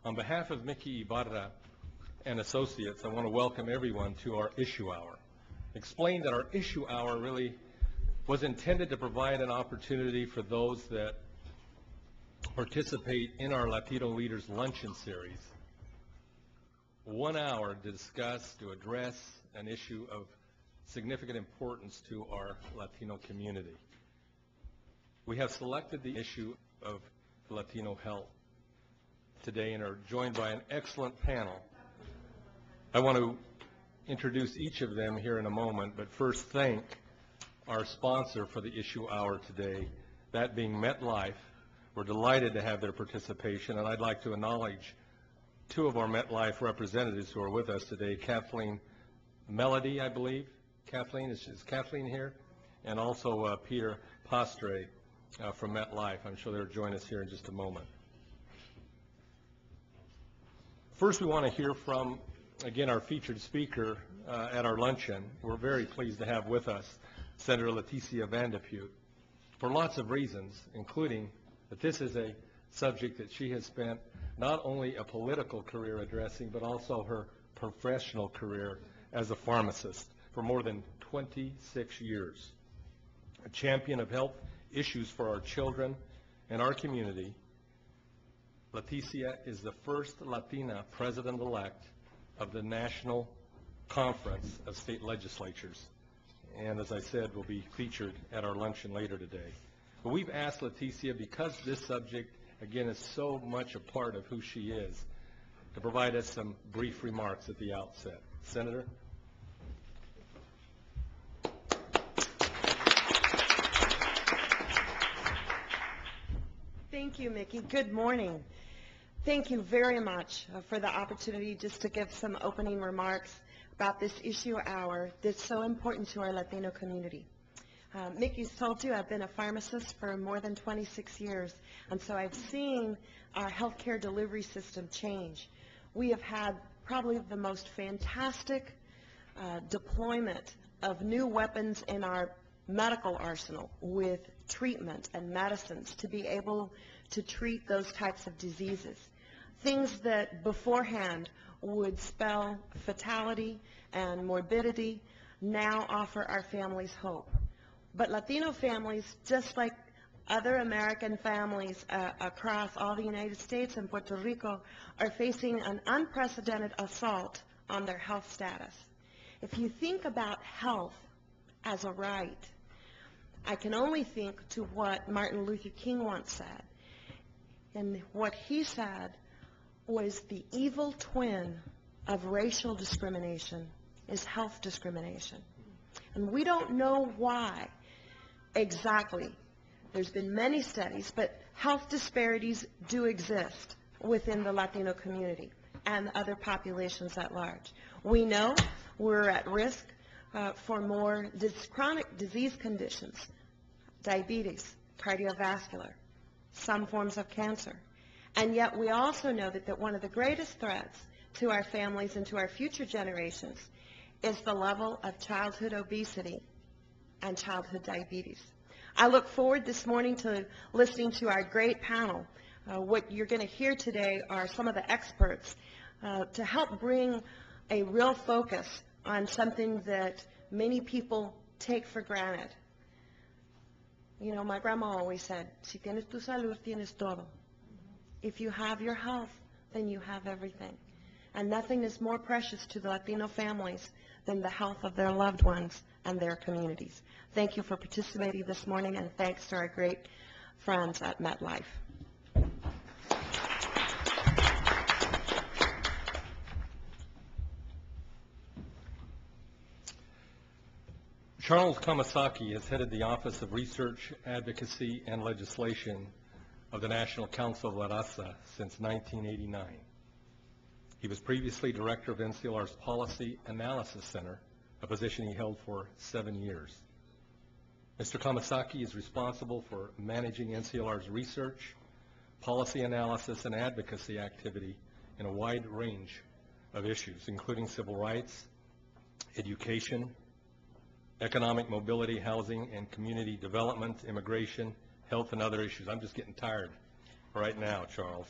On behalf of Mickey Ibarra and Associates, I want to welcome everyone to our Issue Hour. Explain that our Issue Hour really was intended to provide an opportunity for those that participate in our Latino Leaders Luncheon Series. 1 hour to discuss, to address an issue of significant importance to our Latino community. We have selected the issue of Latino health today and are joined by an excellent panel. I want to introduce each of them here in a moment, but first thank our sponsor for the Issue Hour today, that being MetLife. We're delighted to have their participation, and I'd like to acknowledge two of our MetLife representatives who are with us today, Kathleen Melody, I believe. Kathleen, is Kathleen here? And also Peter Pastre from MetLife. I'm sure they'll join us here in just a moment. First, we want to hear from, again, our featured speaker at our luncheon. We're very pleased to have with us Senator Leticia Van de Putte for lots of reasons, including that this is a subject that she has spent not only a political career addressing, but also her professional career as a pharmacist for more than 26 years. A champion of health issues for our children and our community, Leticia is the first Latina president-elect of the National Conference of State Legislatures. And as I said, will be featured at our luncheon later today. But we've asked Leticia, because this subject, again, is so much a part of who she is, to provide us some brief remarks at the outset. Senator? Thank you, Mickey. Good morning. Thank you very much for the opportunity just to give some opening remarks about this issue hour that's so important to our Latino community. Mickey's told you I've been a pharmacist for more than 26 years, and so I've seen our healthcare delivery system change. We have had probably the most fantastic deployment of new weapons in our medical arsenal with treatment and medicines to be able to treat those types of diseases. Things that beforehand would spell fatality and morbidity now offer our families hope. But Latino families, just like other American families across all the United States and Puerto Rico, are facing an unprecedented assault on their health status. If you think about health as a right, I can only think to what Martin Luther King once said. And what he said was the evil twin of racial discrimination is health discrimination. And we don't know why exactly. There's been many studies, but health disparities do exist within the Latino community and other populations at large. We know we're at risk for more chronic disease conditions, diabetes, cardiovascular, some forms of cancer. And yet we also know that one of the greatest threats to our families and to our future generations is the level of childhood obesity and childhood diabetes. I look forward this morning to listening to our great panel. What you're going to hear today are some of the experts to help bring a real focus on something that many people take for granted. You know, my grandma always said, si tienes tu salud, tienes todo. If you have your health, then you have everything. And nothing is more precious to the Latino families than the health of their loved ones and their communities. Thank you for participating this morning, and thanks to our great friends at MetLife. Charles Kamasaki has headed the Office of Research, Advocacy, and Legislation of the National Council of La Raza since 1989. He was previously director of NCLR's Policy Analysis Center, a position he held for 7 years. Mr. Kamasaki is responsible for managing NCLR's research, policy analysis, and advocacy activity in a wide range of issues, including civil rights, education, economic mobility, housing and community development, immigration, health, and other issues. I'm just getting tired right now, Charles.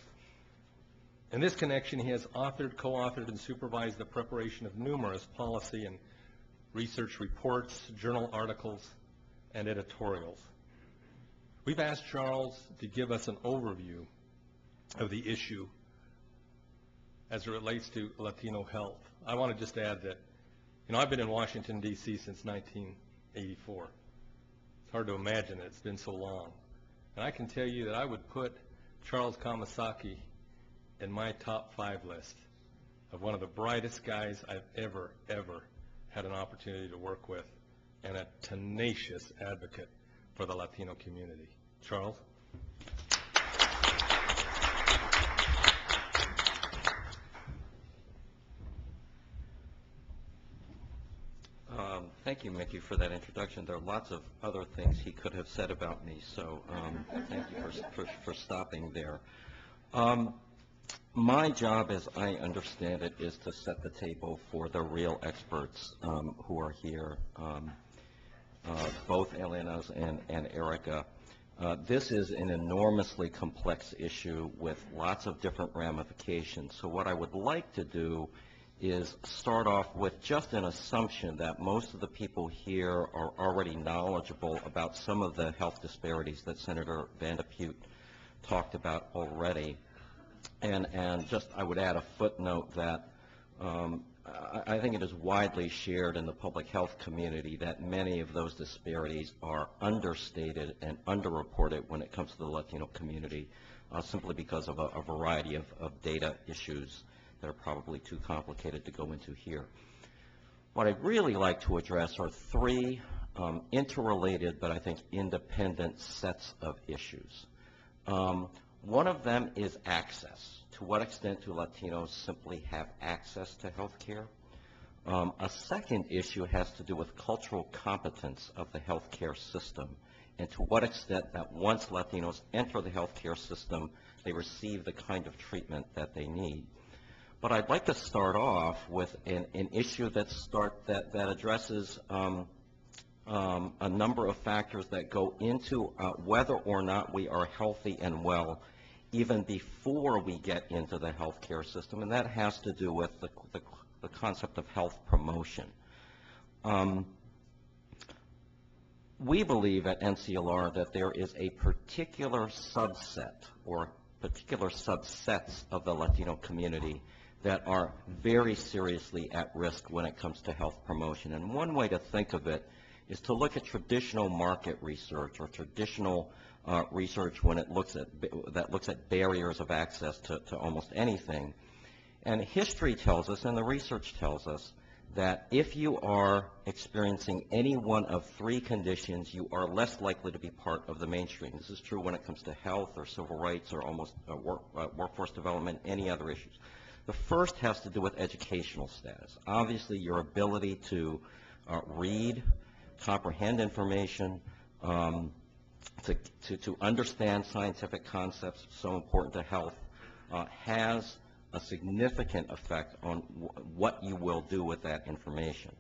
In this connection, he has authored, co-authored, and supervised the preparation of numerous policy and research reports, journal articles, and editorials. We've asked Charles to give us an overview of the issue as it relates to Latino health. I want to just add that, I've been in Washington, D.C. since 1984. It's hard to imagine that it's been so long. And I can tell you that I would put Charles Kamasaki in my top 5 list of one of the brightest guys I've ever had an opportunity to work with, and a tenacious advocate for the Latino community. Charles? Thank you, Mickey, for that introduction. There are lots of other things he could have said about me, so thank you for stopping there. My job, as I understand it, is to set the table for the real experts who are here, both Elena's and Erica. This is an enormously complex issue with lots of different ramifications. So what I would like to do is start off with just an assumption that most of the people here are already knowledgeable about some of the health disparities that Senator Vanderputte talked about already. And just I would add a footnote that I think it is widely shared in the public health community that many of those disparities are understated and underreported when it comes to the Latino community, simply because of a variety of data issues that are probably too complicated to go into here. What I'd really like to address are 3 interrelated but I think independent sets of issues. One of them is access. To what extent do Latinos simply have access to health care? A second issue has to do with cultural competence of the health care system, and to what extent that once Latinos enter the health care system, they receive the kind of treatment that they need. But I'd like to start off with an issue that addresses a number of factors that go into whether or not we are healthy and well even before we get into the healthcare system, and that has to do with the concept of health promotion. We believe at NCLR that there is a particular subset or particular subsets of the Latino community that are very seriously at risk when it comes to health promotion. And one way to think of it is to look at traditional market research or traditional research when it looks at barriers of access to almost anything. And history tells us, and the research tells us, that if you are experiencing any one of 3 conditions, you are less likely to be part of the mainstream. This is true when it comes to health or civil rights or almost workforce development, any other issues. The first has to do with educational status. Obviously, your ability to read, comprehend information, to understand scientific concepts so important to health has a significant effect on what you will do with that information.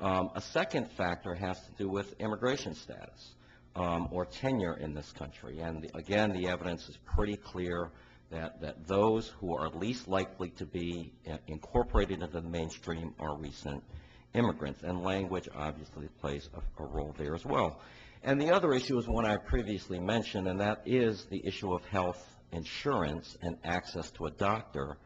A second factor has to do with immigration status or tenure in this country. And again, the evidence is pretty clear that those who are least likely to be incorporated into the mainstream are recent immigrants, and language obviously plays a role there as well. And the other issue is one I previously mentioned, and that is the issue of health insurance and access to a doctor.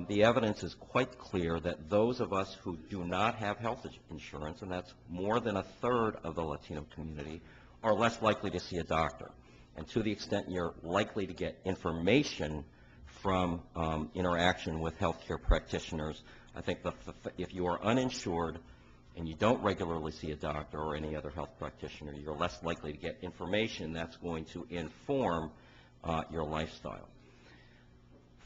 The evidence is quite clear that those of us who do not have health insurance, and that's more than 1/3 of the Latino community, are less likely to see a doctor. And to the extent you're likely to get information from interaction with healthcare practitioners, I think if you are uninsured and you don't regularly see a doctor or any other health practitioner, you're less likely to get information that's going to inform your lifestyle.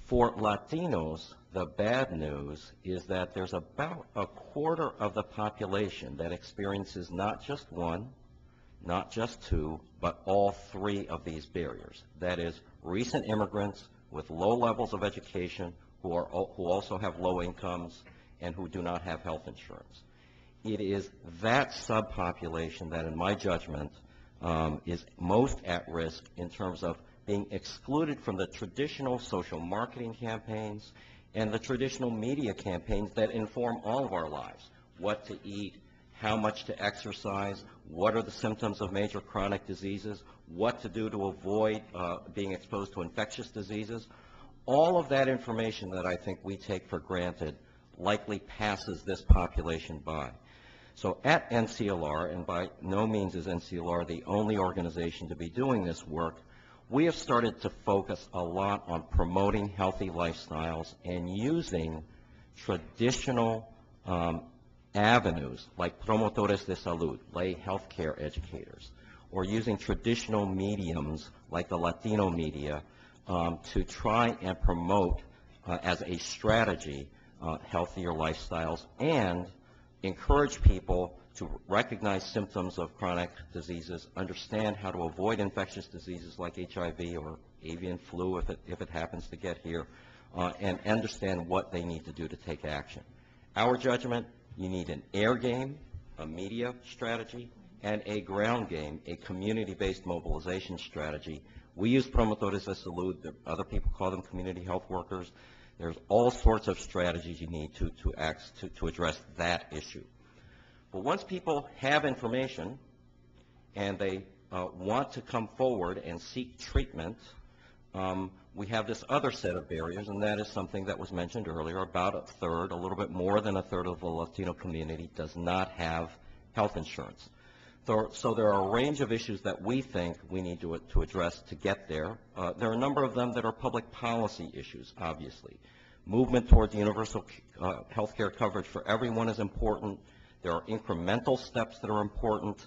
For Latinos, the bad news is that there's about 1/4 of the population that experiences not just one, not just 2, but all 3 of these barriers. That is, recent immigrants with low levels of education who also have low incomes and who do not have health insurance. It is that subpopulation that, in my judgment, is most at risk in terms of being excluded from the traditional social marketing campaigns and the traditional media campaigns that inform all of our lives. What to eat, how much to exercise, what are the symptoms of major chronic diseases, what to do to avoid being exposed to infectious diseases. All of that information that I think we take for granted likely passes this population by. So at NCLR, and by no means is NCLR the only organization to be doing this work, we have started to focus a lot on promoting healthy lifestyles and using traditional avenues like promotores de salud, lay healthcare educators, or using traditional mediums like the Latino media to try and promote as a strategy healthier lifestyles and encourage people to recognize symptoms of chronic diseases, understand how to avoid infectious diseases like HIV or avian flu if it happens to get here, and understand what they need to do to take action. Our judgment, you need an air game, a media strategy, and a ground game, a community-based mobilization strategy. We use promotores de salud. Other people call them community health workers. There's all sorts of strategies you need to address that issue. But once people have information and they want to come forward and seek treatment, we have this other set of barriers, and that is something that was mentioned earlier. About a third, a little bit more than a third of the Latino community does not have health insurance. So there are a range of issues that we think we need to address to get there. There are a number of them that are public policy issues, obviously. Movement towards universal health care coverage for everyone is important. There are incremental steps that are important.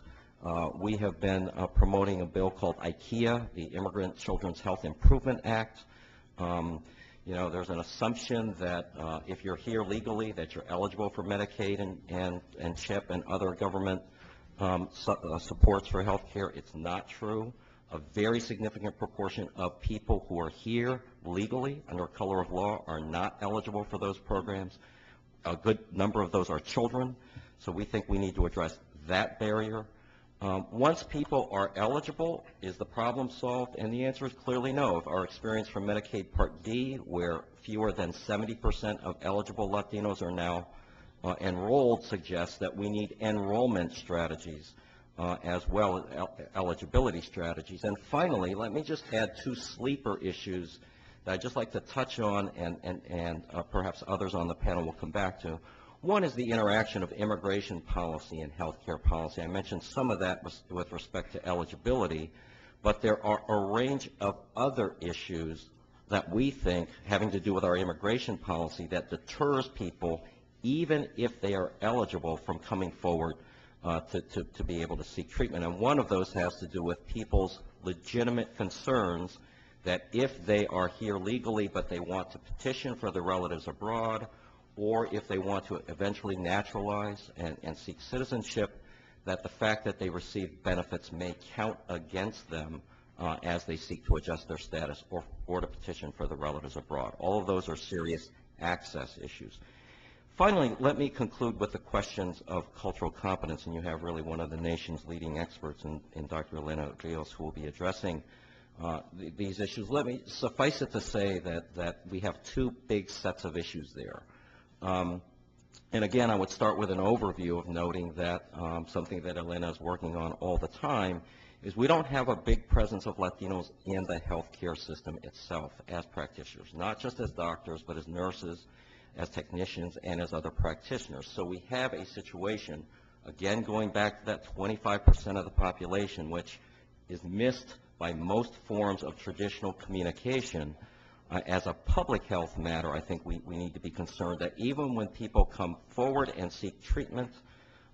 We have been promoting a bill called IKEA, the Immigrant Children's Health Improvement Act. You know, there's an assumption that if you're here legally that you're eligible for Medicaid and CHIP and other government supports for health care. It's not true. A very significant proportion of people who are here legally under color of law are not eligible for those programs. A good number of those are children, so we think we need to address that barrier. Once people are eligible, is the problem solved? And the answer is clearly no. Our experience from Medicaid Part D, where fewer than 70% of eligible Latinos are now enrolled, suggests that we need enrollment strategies as well as eligibility strategies. And finally, let me just add two sleeper issues that I'd just like to touch on, and perhaps others on the panel will come back to. One is the interaction of immigration policy and healthcare policy. I mentioned some of that with respect to eligibility, but there are a range of other issues that we think having to do with our immigration policy that deters people, even if they are eligible, from coming forward to be able to seek treatment. And one of those has to do with people's legitimate concerns that if they are here legally but they want to petition for their relatives abroad, or if they want to eventually naturalize and seek citizenship, that the fact that they receive benefits may count against them as they seek to adjust their status or to petition for their relatives abroad. All of those are serious access issues. Finally, let me conclude with the questions of cultural competence, and you have really one of the nation's leading experts in Dr. Elena Rios who will be addressing these issues. Let me suffice it to say that we have two big sets of issues there. And again, I would start with an overview of noting that something that Elena is working on all the time is we don't have a big presence of Latinos in the healthcare system itself as practitioners, not just as doctors, but as nurses, as technicians, and as other practitioners. So we have a situation, again, going back to that 25% of the population, which is missed by most forms of traditional communication. As a public health matter, I think we need to be concerned that even when people come forward and seek treatment,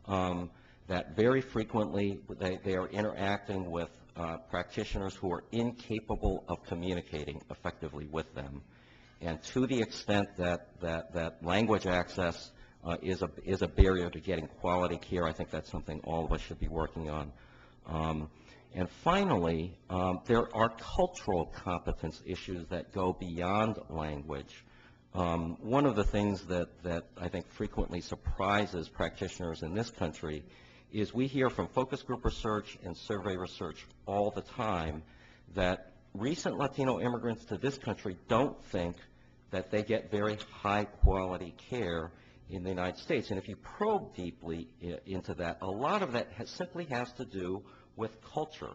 that very frequently they are interacting with practitioners who are incapable of communicating effectively with them. And to the extent that language access is a barrier to getting quality care, I think that's something all of us should be working on. And finally, there are cultural competence issues that go beyond language. One of the things that I think frequently surprises practitioners in this country is we hear from focus group research and survey research all the time that recent Latino immigrants to this country don't think that they get very high-quality care in the United States. And if you probe deeply into that, a lot of that simply has to do with culture.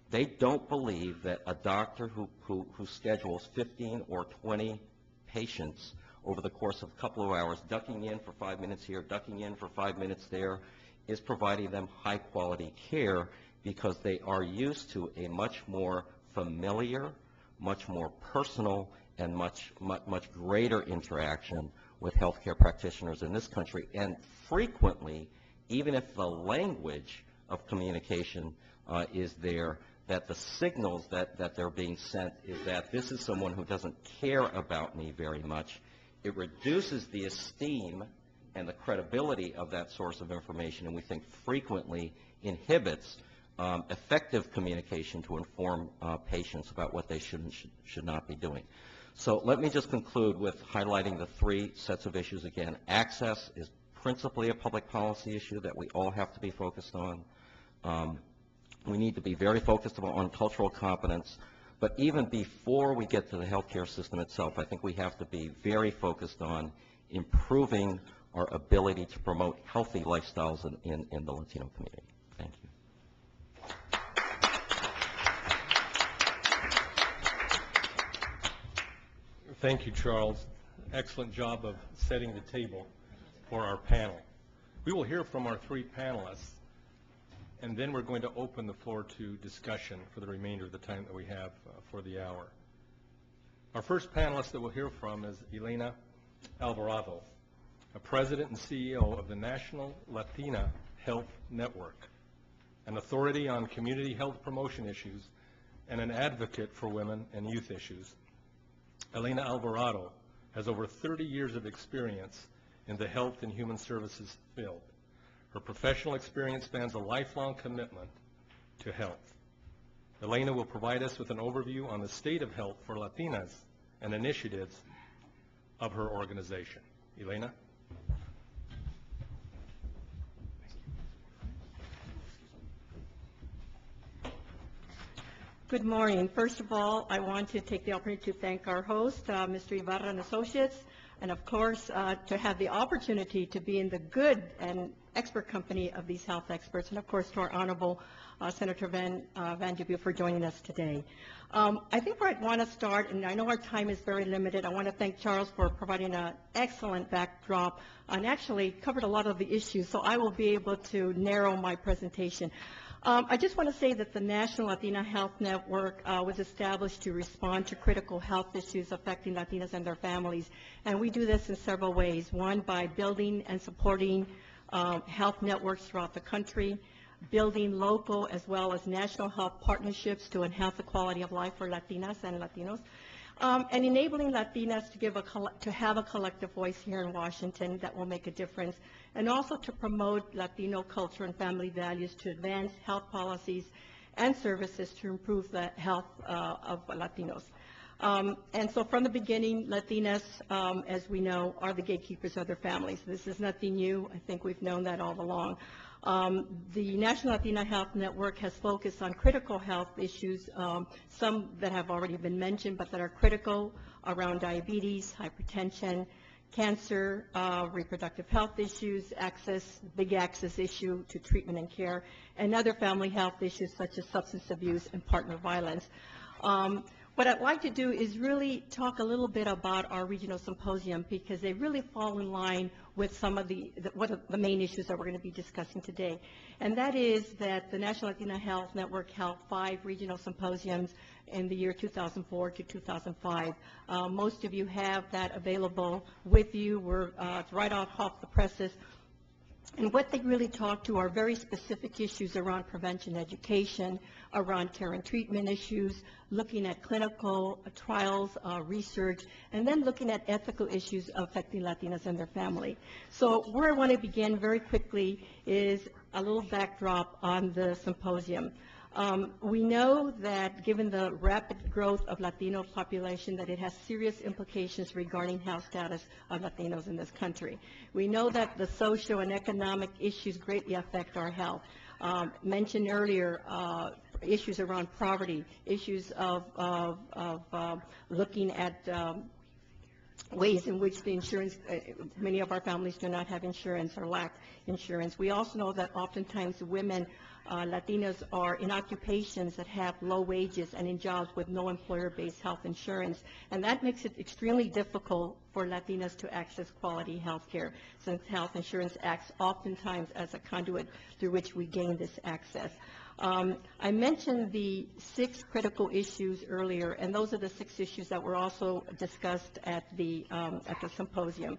They don't believe that a doctor who schedules 15 or 20 patients over the course of a couple of hours, ducking in for 5 minutes here, ducking in for 5 minutes there, is providing them high-quality care, because they are used to a much more familiar, much more personal, and much greater interaction with healthcare practitioners in this country. And frequently, even if the language of communication is there, that the signals that they're being sent is that this is someone who doesn't care about me very much. It reduces the esteem and the credibility of that source of information, and we think frequently inhibits effective communication to inform patients about what they should and should not be doing. So let me just conclude with highlighting the three sets of issues again. Access is principally a public policy issue that we all have to be focused on. We need to be very focused on cultural competence. But even before we get to the healthcare system itself, I think we have to be very focused on improving our ability to promote healthy lifestyles in the Latino community. Thank you. Thank you, Charles. Excellent job of setting the table for our panel. We will hear from our three panelists, and then we're going to open the floor to discussion for the remainder of the time that we have for the hour. Our first panelist that we'll hear from is Elena Alvarado, a president and CEO of the National Latina Health Network, an authority on community health promotion issues and an advocate for women and youth issues. Elena Alvarado has over 30 years of experience in the health and human services field. Her professional experience spans a lifelong commitment to health. Elena will provide us with an overview on the state of health for Latinas and initiatives of her organization. Elena? Good morning. First of all, I want to take the opportunity to thank our host, Mr. Ibarra and Associates, and of course, to have the opportunity to be in the good and expert company of these health experts, and of course, to our Honorable Senator Van de Butte for joining us today. I think where I'd want to start, and I know our time is very limited, I want to thank Charles for providing an excellent backdrop and actually covered a lot of the issues, so I will be able to narrow my presentation. I just want to say that the National Latina Health Network was established to respond to critical health issues affecting Latinas and their families. And we do this in several ways. One, by building and supporting health networks throughout the country, building local as well as national health partnerships to enhance the quality of life for Latinas and Latinos, and enabling Latinas to have a collective voice here in Washington that will make a difference, and also to promote Latino culture and family values to advance health policies and services to improve the health of Latinos. And so from the beginning, Latinas, as we know, are the gatekeepers of their families. This is nothing new. I think we've known that all along. The National Latina Health Network has focused on critical health issues, some that have already been mentioned, but that are critical around diabetes, hypertension, cancer, reproductive health issues, access, big access issue to treatment and care, and other family health issues such as substance abuse and partner violence. What I'd like to do is really talk a little bit about our regional symposium, because they really fall in line with some of the main issues that we're going to be discussing today. And that is that the National Latina Health Network held 5 regional symposiums in the year 2004 to 2005. Most of you have that available with you. It's right off the presses. And what they really talk to are very specific issues around prevention education, around care and treatment issues, looking at clinical trials, research, and then looking at ethical issues affecting Latinas and their family. So where I want to begin very quickly is a little backdrop on the symposium. We know that given the rapid growth of Latino population, that it has serious implications regarding health status of Latinos in this country. We know that the social and economic issues greatly affect our health. Mentioned earlier, issues around poverty, issues of looking at ways in which the insurance, many of our families do not have insurance or lack insurance. We also know that oftentimes women, Latinos, are in occupations that have low wages and in jobs with no employer-based health insurance. And that makes it extremely difficult for Latinas to access quality health care, since health insurance acts oftentimes as a conduit through which we gain this access. I mentioned the 6 critical issues earlier, and those are the 6 issues that were also discussed at the symposium.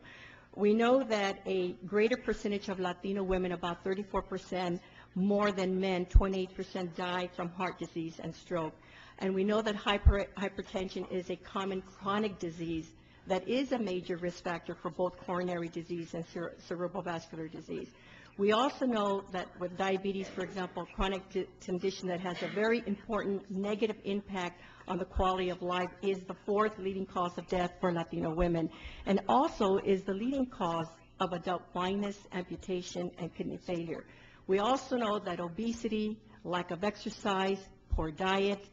We know that a greater percentage of Latino women, about 34% more than men, 28% die from heart disease and stroke. And we know that hypertension is a common chronic disease that is a major risk factor for both coronary disease and cerebral vascular disease. We also know that with diabetes, for example, chronic condition that has a very important negative impact on the quality of life, is the 4th leading cause of death for Latino women, and also is the leading cause of adult blindness, amputation, and kidney failure. We also know that obesity, lack of exercise, poor diet,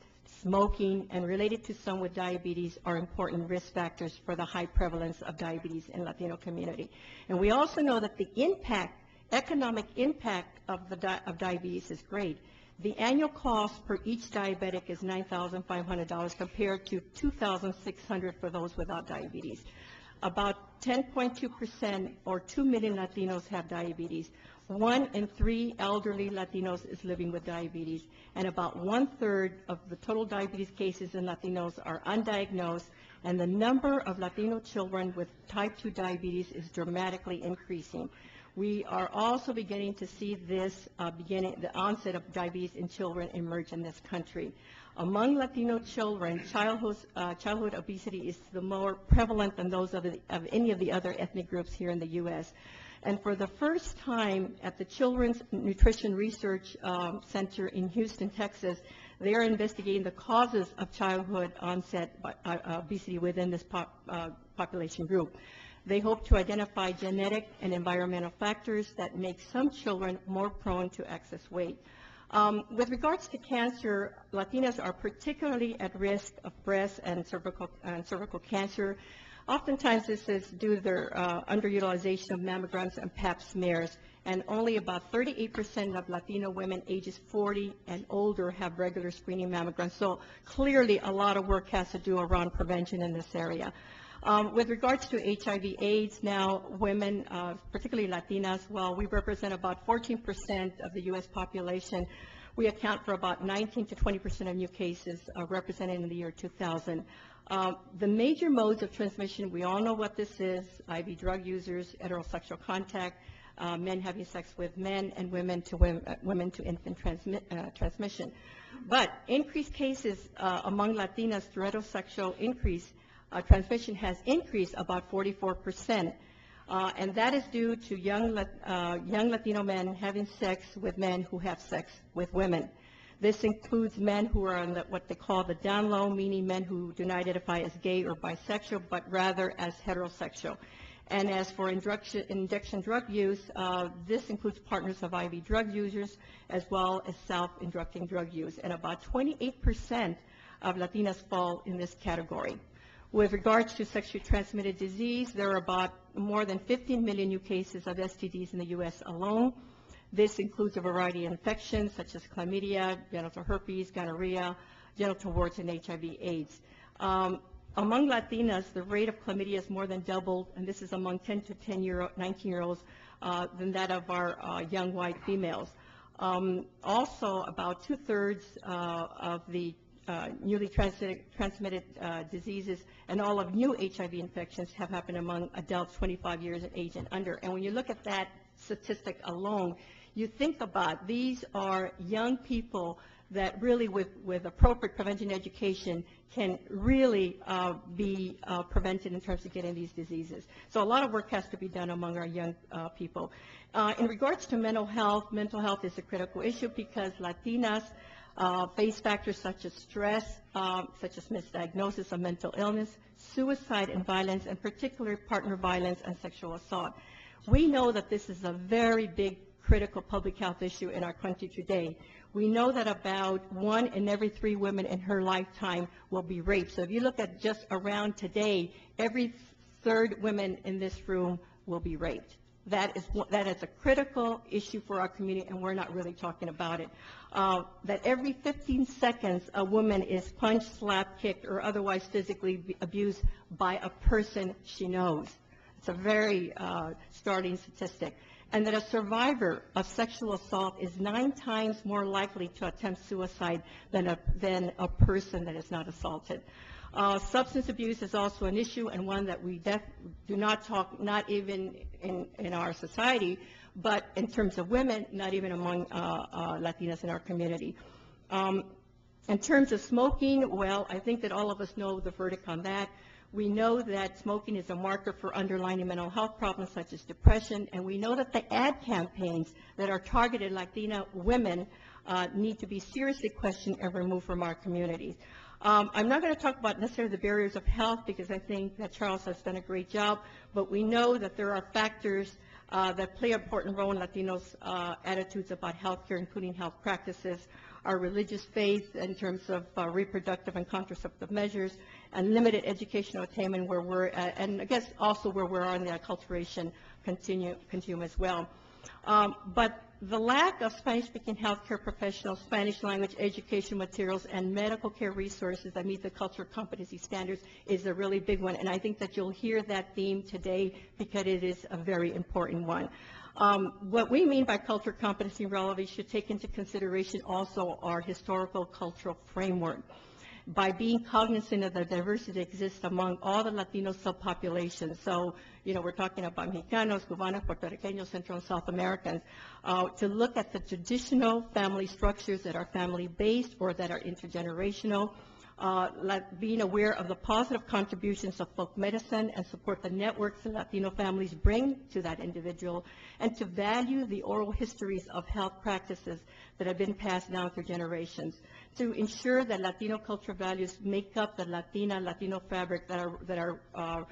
smoking, and related to some with diabetes are important risk factors for the high prevalence of diabetes in Latino community. And we also know that the economic impact of diabetes is great. The annual cost per each diabetic is $9,500 compared to $2,600 for those without diabetes. About 10.2% or 2 million Latinos have diabetes. 1 in 3 elderly Latinos is living with diabetes, and about 1/3 of the total diabetes cases in Latinos are undiagnosed, and the number of Latino children with type 2 diabetes is dramatically increasing. We are also beginning to see this the onset of diabetes in children emerge in this country. Among Latino children, childhood obesity is the more prevalent than those of any of the other ethnic groups here in the U.S. And for the first time at the Children's Nutrition Research Center in Houston, Texas, they are investigating the causes of childhood onset obesity within this population group. They hope to identify genetic and environmental factors that make some children more prone to excess weight. With regards to cancer, Latinas are particularly at risk of breast and cervical cancer. Oftentimes this is due to their underutilization of mammograms and pap smears, and only about 38% of Latino women ages 40 and older have regular screening mammograms. So clearly a lot of work has to do around prevention in this area. With regards to HIV/AIDS, now women, particularly Latinas, while we represent about 14% of the U.S. population, we account for about 19 to 20% of new cases represented in the year 2000. The major modes of transmission, we all know what this is: IV drug users, heterosexual contact, men having sex with men, and women to infant transmission. But increased cases among Latinas through heterosexual transmission has increased about 44%, and that is due to young Latino men having sex with men who have sex with women. This includes men who are on what they call the down low, meaning men who do not identify as gay or bisexual, but rather as heterosexual. And as for injection drug use, this includes partners of IV drug users as well as self-injecting drug use. And about 28% of Latinas fall in this category. With regards to sexually transmitted disease, there are about more than 15 million new cases of STDs in the U.S. alone. This includes a variety of infections such as chlamydia, genital herpes, gonorrhea, genital warts, and HIV/AIDS. Among Latinas, the rate of chlamydia is more than doubled, and this is among 10 to 19-year-olds, than that of our young white females. Also, about 2/3 of the newly transmitted diseases and all of new HIV infections have happened among adults 25 years of age and under. And when you look at that statistic alone, you think about these are young people that really with appropriate prevention education can really be prevented in terms of getting these diseases. So a lot of work has to be done among our young people. In regards to mental health is a critical issue because Latinas face factors such as stress, such as misdiagnosis of mental illness, suicide and violence, and particularly partner violence and sexual assault. We know that this is a very big critical public health issue in our country today. We know that about 1 in every 3 women in her lifetime will be raped. So if you look at just around today, every third woman in this room will be raped. That is a critical issue for our community, and we're not really talking about it. That every 15 seconds, a woman is punched, slapped, kicked, or otherwise physically abused by a person she knows. It's a very startling statistic. And that a survivor of sexual assault is 9 times more likely to attempt suicide than a person that is not assaulted. Substance abuse is also an issue, and one that we do not talk, not even in our society, but in terms of women, not even among Latinas in our community. In terms of smoking, well, I think that all of us know the verdict on that. We know that smoking is a marker for underlying mental health problems such as depression, and we know that the ad campaigns that are targeted Latina women need to be seriously questioned and removed from our communities. I'm not going to talk about necessarily the barriers of health because I think that Charles has done a great job, but we know that there are factors that play an important role in Latinos' attitudes about health care, including health practices, our religious faith in terms of reproductive and contraceptive measures, and limited educational attainment where we're at, and I guess also where we are in the acculturation continuum as well. But the lack of Spanish-speaking healthcare professionals, Spanish language education materials, and medical care resources that meet the cultural competency standards is a really big one. And I think that you'll hear that theme today because it is a very important one. What we mean by cultural competency and relevance should take into consideration also our historical cultural framework. By being cognizant of the diversity that exists among all the Latino subpopulations. So, you know, we're talking about Mexicanos, Cubanos, Puerto Ricanos, Central and South Americans, to look at the traditional family structures that are family-based or that are intergenerational, being aware of the positive contributions of folk medicine and support the networks that Latino families bring to that individual, and to value the oral histories of health practices that have been passed down through generations, to ensure that Latino cultural values make up the Latino fabric that are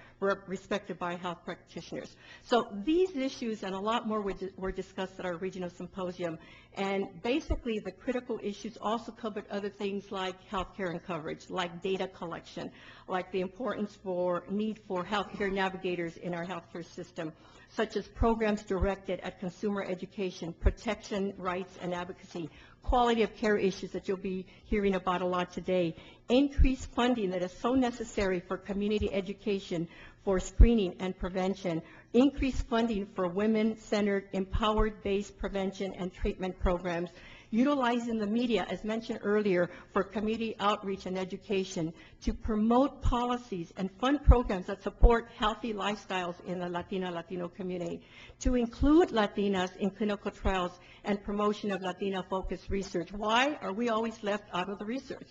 respected by health practitioners. So these issues and a lot more were discussed at our regional symposium. And basically the critical issues also covered other things like healthcare and coverage, like data collection, like the importance for need for healthcare navigators in our healthcare system, such as programs directed at consumer education, protection, rights, and advocacy, quality of care issues that you'll be hearing about a lot today, increased funding that is so necessary for community education, for screening and prevention, increased funding for women-centered, empowered-based prevention and treatment programs, utilizing the media, as mentioned earlier, for community outreach and education, to promote policies and fund programs that support healthy lifestyles in the Latino community, to include Latinas in clinical trials and promotion of Latina-focused research. Why are we always left out of the research?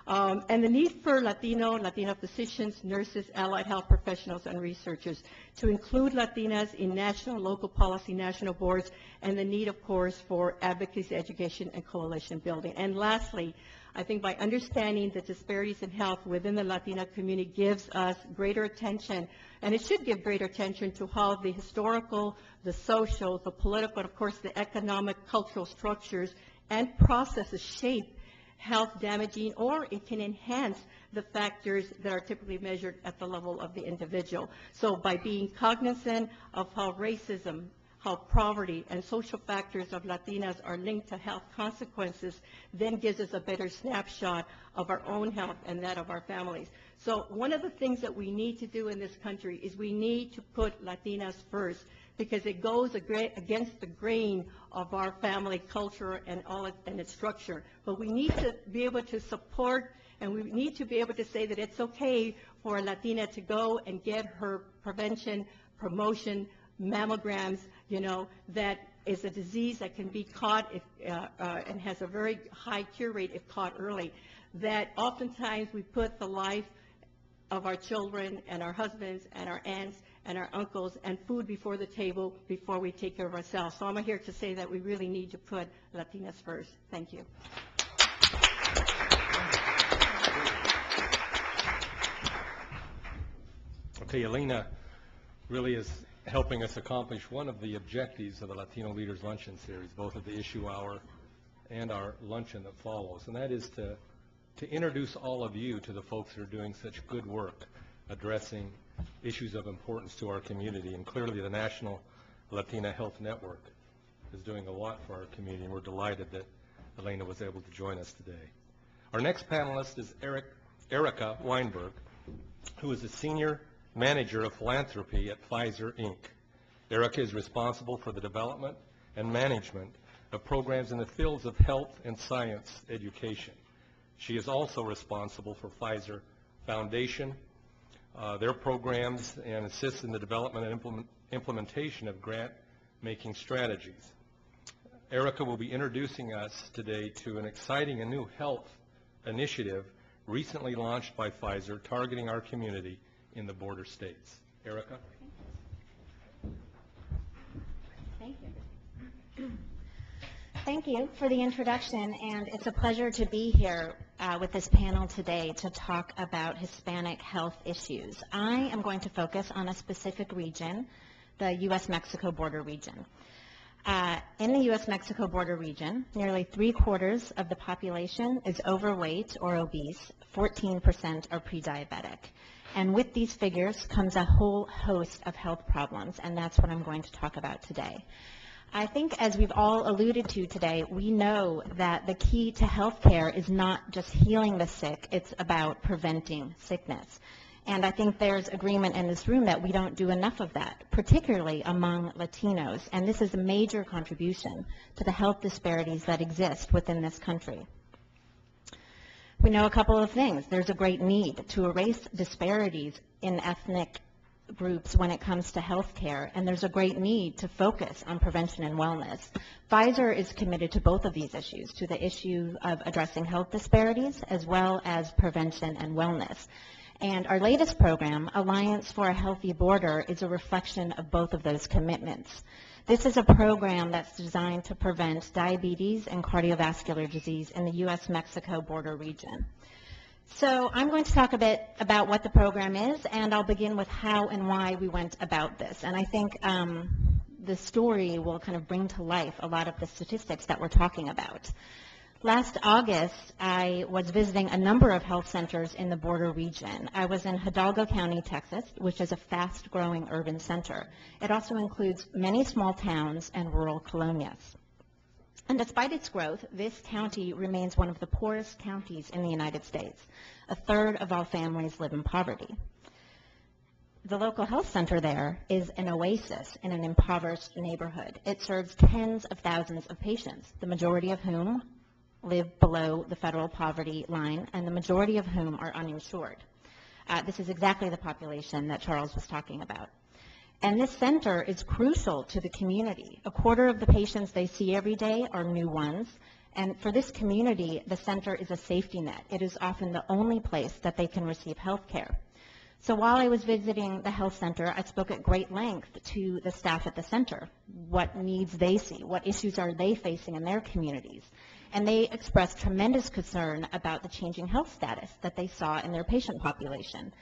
And the need for Latina physicians, nurses, allied health professionals, and researchers, to include Latinas in national, local policy, national boards, and the need, of course, for advocacy, education, and coalition building. And lastly, I think by understanding the disparities in health within the Latina community gives us greater attention, and it should give greater attention to how the historical, the social, the political, and of course the economic, cultural structures and processes shape health damaging, or it can enhance the factors that are typically measured at the level of the individual. So by being cognizant of how racism, how poverty, and social factors of Latinas are linked to health consequences, then gives us a better snapshot of our own health and that of our families. So one of the things that we need to do in this country is we need to put Latinas first, because it goes against the grain of our family culture and its structure. But we need to be able to support, and we need to be able to say that it's okay for a Latina to go and get her prevention, promotion, mammograms, you know, that is a disease that can be caught and has a very high cure rate if caught early. That oftentimes we put the life of our children and our husbands and our aunts and our uncles and food before the table before we take care of ourselves. So I'm here to say that we really need to put Latinas first. Thank you. Okay, Elena really has helping us accomplish one of the objectives of the Latino Leaders Luncheon Series, both at the issue hour and our luncheon that follows, and that is to introduce all of you to the folks that are doing such good work addressing issues of importance to our community. And clearly the National Latina Health Network is doing a lot for our community, and we're delighted that Elena was able to join us today. Our next panelist is Erica Weinberg, who is a senior manager of philanthropy at Pfizer, Inc. Erica is responsible for the development and management of programs in the fields of health and science education. She is also responsible for Pfizer Foundation, their programs, and assists in the development and implementation of grant-making strategies. Erica will be introducing us today to an exciting and new health initiative recently launched by Pfizer targeting our community in the border states. Erica? Thank you. Thank you for the introduction, and it's a pleasure to be here with this panel today to talk about Hispanic health issues. I am going to focus on a specific region, the U.S.-Mexico border region. In the U.S.-Mexico border region, nearly 3/4 of the population is overweight or obese, 14% are pre-diabetic. And with these figures comes a whole host of health problems, and that's what I'm going to talk about today. I think, as we've all alluded to today, we know that the key to health care is not just healing the sick, it's about preventing sickness. And I think there's agreement in this room that we don't do enough of that, particularly among Latinos, and this is a major contribution to the health disparities that exist within this country. We know a couple of things. There's a great need to erase disparities in ethnic groups when it comes to health care, and there's a great need to focus on prevention and wellness. Pfizer is committed to both of these issues, to the issue of addressing health disparities as well as prevention and wellness. And our latest program, Alliance for a Healthy Border, is a reflection of both of those commitments. This is a program that's designed to prevent diabetes and cardiovascular disease in the U.S.-Mexico border region. So I'm going to talk a bit about what the program is, and I'll begin with how and why we went about this. And I think the story will kind of bring to life a lot of the statistics that we're talking about. Last August, I was visiting a number of health centers in the border region. I was in Hidalgo County, Texas, which is a fast-growing urban center. It also includes many small towns and rural colonias. And despite its growth, this county remains one of the poorest counties in the United States. 1/3 of all families live in poverty. The local health center there is an oasis in an impoverished neighborhood. It serves tens of thousands of patients, the majority of whom live below the federal poverty line, and the majority of whom are uninsured. This is exactly the population that Charles was talking about. And this center is crucial to the community. 1/4 of the patients they see every day are new ones, and for this community, the center is a safety net. It is often the only place that they can receive health care. So while I was visiting the health center, I spoke at great length to the staff at the center, what needs they see, what issues are they facing in their communities. And they expressed tremendous concern about the changing health status that they saw in their patient population.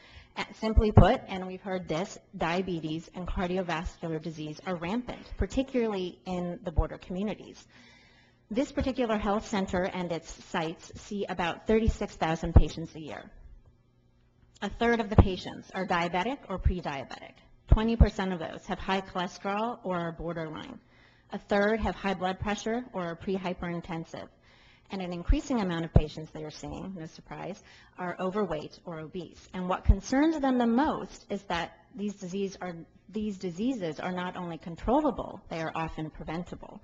Simply put, and we've heard this, diabetes and cardiovascular disease are rampant, particularly in the border communities. This particular health center and its sites see about 36,000 patients a year. 1/3 of the patients are diabetic or pre-diabetic. 20% of those have high cholesterol or are borderline. 1/3 have high blood pressure or are pre-hypertensive. And an increasing amount of patients they are seeing, no surprise, are overweight or obese. And what concerns them the most is that these diseases are not only controllable, they are often preventable.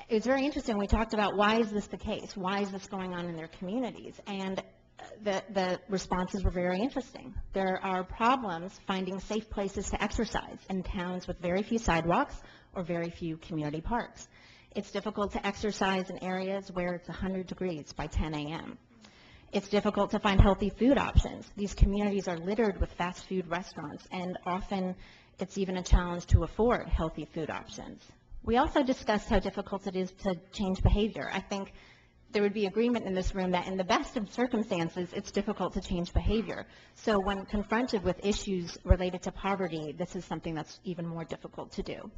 It's very interesting. We talked about why is this the case? Why is this going on in their communities? And the responses were very interesting. There are problems finding safe places to exercise in towns with very few sidewalks or very few community parks. It's difficult to exercise in areas where it's 100 degrees by 10 a.m. It's difficult to find healthy food options. These communities are littered with fast food restaurants, and often it's even a challenge to afford healthy food options. We also discussed how difficult it is to change behavior. I think there would be agreement in this room that in the best of circumstances, it's difficult to change behavior. So when confronted with issues related to poverty, this is something that's even more difficult to do.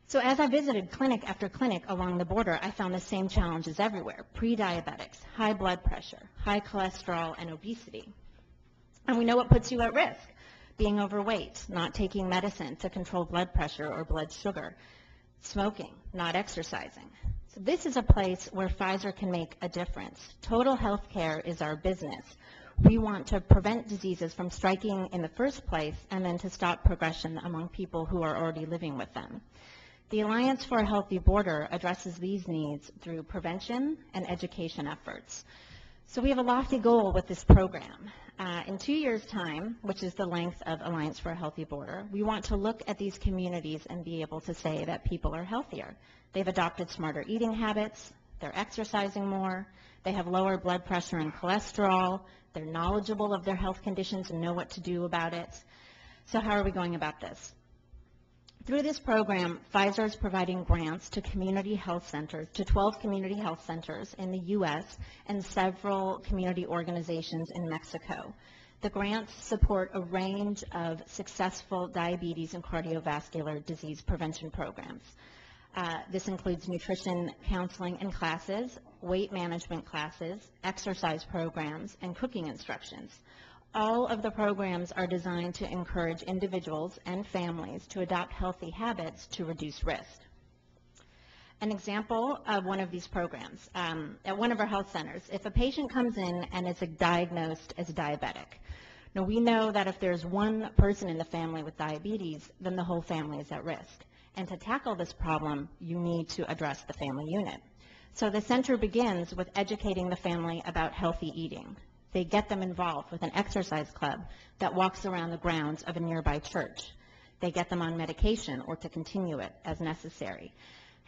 So as I visited clinic after clinic along the border, I found the same challenges everywhere: pre-diabetics, high blood pressure, high cholesterol, and obesity. And we know what puts you at risk: being overweight, not taking medicine to control blood pressure or blood sugar, smoking, not exercising. So this is a place where Pfizer can make a difference. Total health care is our business. We want to prevent diseases from striking in the first place and then to stop progression among people who are already living with them. The Alliance for a Healthy Border addresses these needs through prevention and education efforts. So we have a lofty goal with this program. In 2 years' time, which is the length of Alliance for a Healthy Border, we want to look at these communities and be able to say that people are healthier. They've adopted smarter eating habits, they're exercising more, they have lower blood pressure and cholesterol, they're knowledgeable of their health conditions and know what to do about it. So how are we going about this? Through this program, Pfizer is providing grants to community health centers, to 12 community health centers in the U.S. and several community organizations in Mexico. The grants support a range of successful diabetes and cardiovascular disease prevention programs. This includes nutrition counseling and classes, weight management classes, exercise programs, and cooking instructions. All of the programs are designed to encourage individuals and families to adopt healthy habits to reduce risk. An example of one of these programs, at one of our health centers, if a patient comes in and is diagnosed as diabetic, now we know that if there's one person in the family with diabetes, then the whole family is at risk. And to tackle this problem, you need to address the family unit. So the center begins with educating the family about healthy eating. They get them involved with an exercise club that walks around the grounds of a nearby church. They get them on medication or to continue it as necessary.